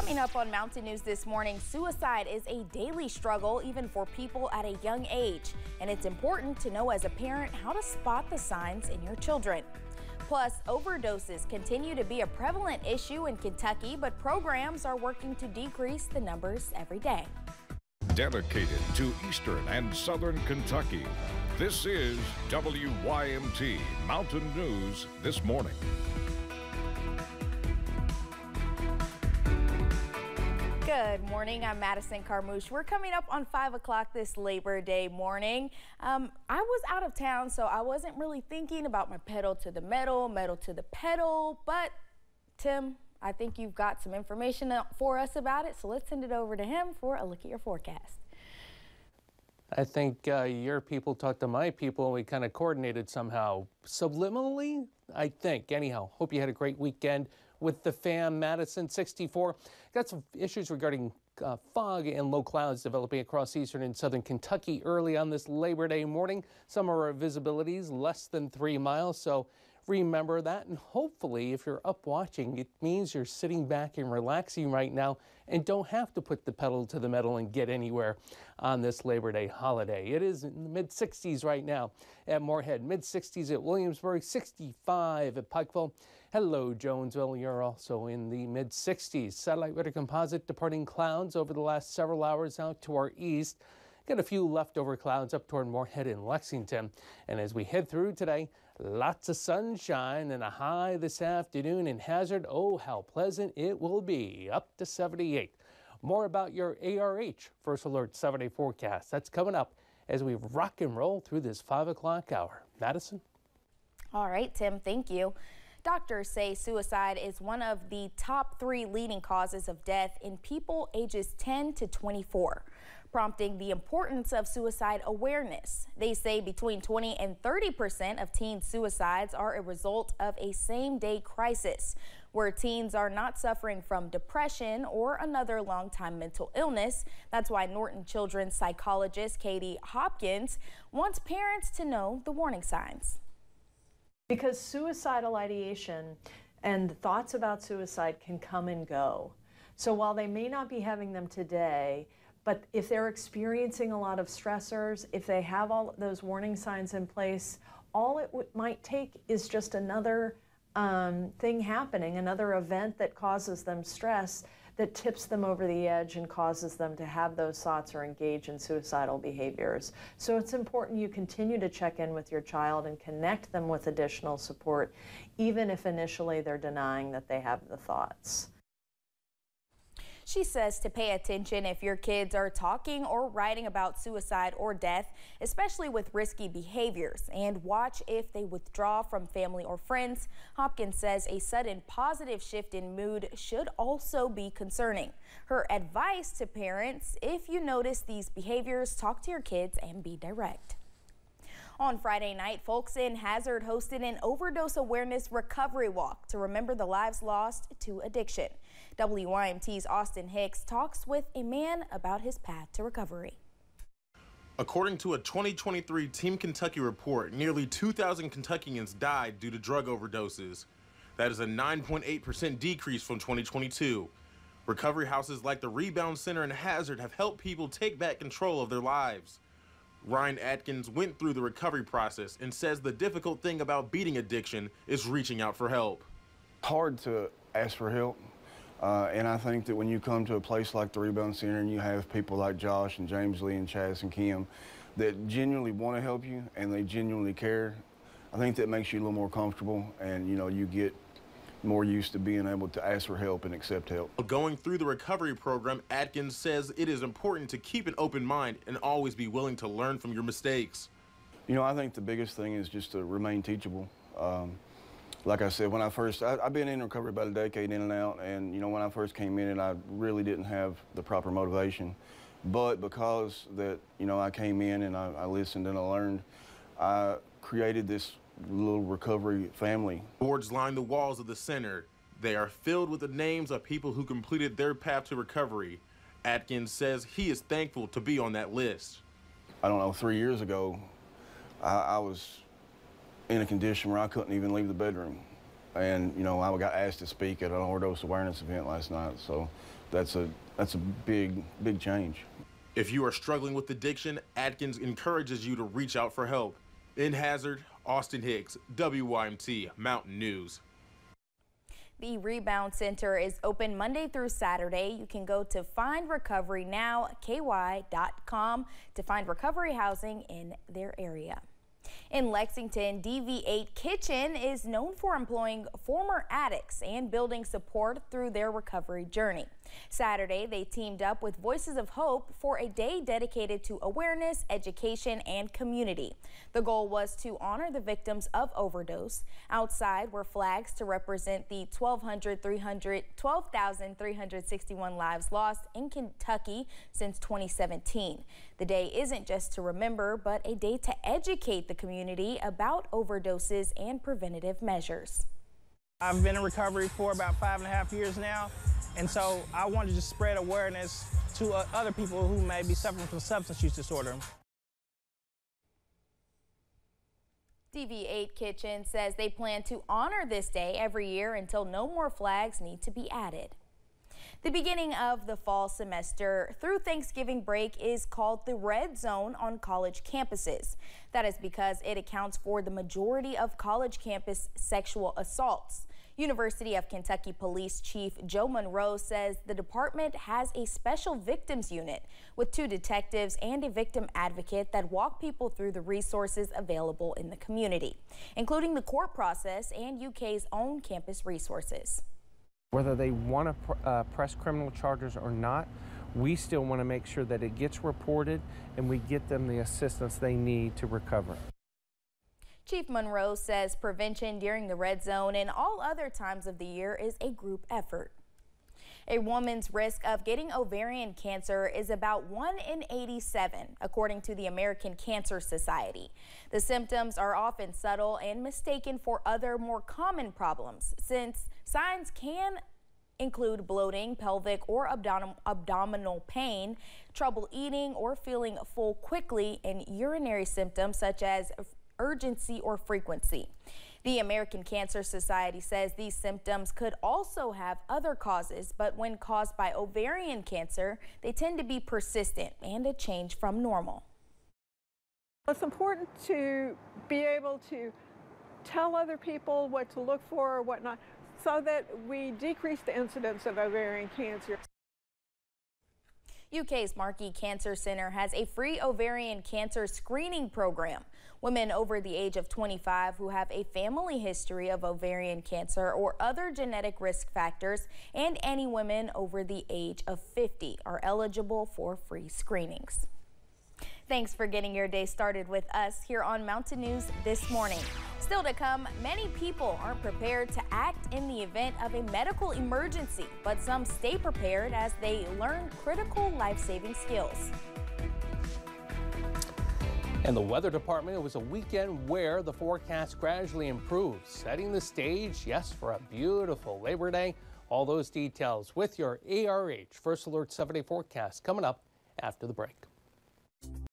Coming up on Mountain News this morning, suicide is a daily struggle even for people at a young age. And it's important to know as a parent how to spot the signs in your children. Plus, overdoses continue to be a prevalent issue in Kentucky, but programs are working to decrease the numbers every day. Dedicated to Eastern and Southern Kentucky, this is WYMT Mountain News this morning. Good morning, I'm Madison Carmouche. We're coming up on 5 o'clock this Labor Day morning. I was out of town, so I wasn't really thinking about my pedal to the metal, metal to the pedal, but Tim, I think you've got some information for us about it, so let's send it over to him for a look at your forecast. I think your people talked to my people and we kind of coordinated somehow, subliminally, I think. Anyhow, hope you had a great weekend with the fam. Madison 64. Got some issues regarding fog and low clouds developing across eastern and southern Kentucky early on this Labor Day morning. Some of our visibilities less than 3 miles, so remember that. And hopefully, if you're up watching, it means you're sitting back and relaxing right now and don't have to put the pedal to the metal and get anywhere on this Labor Day holiday. It is in the mid-60s right now at Moorhead, mid-60s at Williamsburg, 65 at Pikeville. Hello, Jonesville. You're also in the mid-60s. Satellite radar composite departing clouds over the last several hours out to our east. Got a few leftover clouds up toward Moorhead and Lexington. And as we head through today, lots of sunshine and a high this afternoon in Hazard. Oh, how pleasant it will be, up to 78. More about your ARH First Alert 7-day forecast. That's coming up as we rock and roll through this 5 o'clock hour. Madison? All right, Tim, thank you. Doctors say suicide is one of the top 3 leading causes of death in people ages 10 to 24, prompting the importance of suicide awareness. They say between 20 and 30% of teen suicides are a result of a same-day crisis, where teens are not suffering from depression or another long-time mental illness. That's why Norton Children's psychologist Katie Hopkins wants parents to know the warning signs. Because suicidal ideation and thoughts about suicide can come and go. So while they may not be having them today, but if they're experiencing a lot of stressors, if they have all those warning signs in place, all it might take is just another thing happening, another event that causes them stress, that tips them over the edge and causes them to have those thoughts or engage in suicidal behaviors. So it's important you continue to check in with your child and connect them with additional support, even if initially they're denying that they have the thoughts. She says to pay attention if your kids are talking or writing about suicide or death, especially with risky behaviors, and watch if they withdraw from family or friends. Hopkins says a sudden positive shift in mood should also be concerning. Her advice to parents: if you notice these behaviors, talk to your kids and be direct. On Friday night, folks in Hazard hosted an overdose awareness recovery walk to remember the lives lost to addiction. WYMT's Austin Hicks talks with a man about his path to recovery. According to a 2023 Team Kentucky report, nearly 2,000 Kentuckians died due to drug overdoses. That is a 9.8% decrease from 2022. Recovery houses like the Rebound Center in Hazard have helped people take back control of their lives. Ryan Atkins went through the recovery process and says the difficult thing about beating addiction is reaching out for help. Hard to ask for help, and I think that when you come to a place like the Rebound Center and you have people like Josh and James Lee and Chaz and Kim that genuinely want to help you and they genuinely care, I think that makes you a little more comfortable, and you get more used to being able to ask for help and accept help. Going through the recovery program, Atkins says it is important to keep an open mind and always be willing to learn from your mistakes. I think the biggest thing is just to remain teachable. Like I said, when I've been in recovery about a decade in and out, and when I first came in, I really didn't have the proper motivation. But because that, I came in and I listened and I learned, I created this little recovery family. Boards line the walls of the center. They are filled with the names of people who completed their path to recovery. Atkins says he is thankful to be on that list. I don't know, 3 years ago, I was in a condition where I couldn't even leave the bedroom. And, you know, I got asked to speak at an Overdose Awareness event last night, so that's a big change. If you are struggling with addiction, Atkins encourages you to reach out for help. In Hazard, Austin Hicks, WYMT Mountain News. The Rebound Center is open Monday through Saturday. You can go to findrecoverynow.ky.com to find recovery housing in their area. In Lexington, DV8 Kitchen is known for employing former addicts and building support through their recovery journey. Saturday, they teamed up with Voices of Hope for a day dedicated to awareness, education, and community. The goal was to honor the victims of overdose. Outside were flags to represent the 12,361 lives lost in Kentucky since 2017. The day isn't just to remember, but a day to educate the community about overdoses and preventative measures. I've been in recovery for about 5.5 years now, and so I wanted to just spread awareness to other people who may be suffering from substance use disorder. DV8 Kitchen says they plan to honor this day every year until no more flags need to be added. The beginning of the fall semester through Thanksgiving break is called the Red Zone on college campuses. That is because it accounts for the majority of college campus sexual assaults. University of Kentucky Police Chief Joe Monroe says the department has a special victims unit with 2 detectives and a victim advocate that walk people through the resources available in the community, including the court process and UK's own campus resources. Whether they want to press criminal charges or not, we still want to make sure that it gets reported and we get them the assistance they need to recover. Chief Monroe says prevention during the red zone and all other times of the year is a group effort. A woman's risk of getting ovarian cancer is about 1 in 87, according to the American Cancer Society. The symptoms are often subtle and mistaken for other more common problems, since signs can include bloating, pelvic or abdominal pain, trouble eating or feeling full quickly, and urinary symptoms such as urgency or frequency. The American Cancer Society says these symptoms could also have other causes, but when caused by ovarian cancer, they tend to be persistent and a change from normal. It's important to be able to tell other people what to look for or what not, so that we decrease the incidence of ovarian cancer. UK's Markey Cancer Center has a free ovarian cancer screening program. Women over the age of 25 who have a family history of ovarian cancer or other genetic risk factors, and any women over the age of 50 are eligible for free screenings. Thanks for getting your day started with us here on Mountain News this morning. Still to come, many people aren't prepared to act in the event of a medical emergency, but some stay prepared as they learn critical life-saving skills. And the weather department, it was a weekend where the forecast gradually improved, setting the stage, yes, for a beautiful Labor Day. All those details with your ARH First Alert 7-day forecast coming up after the break.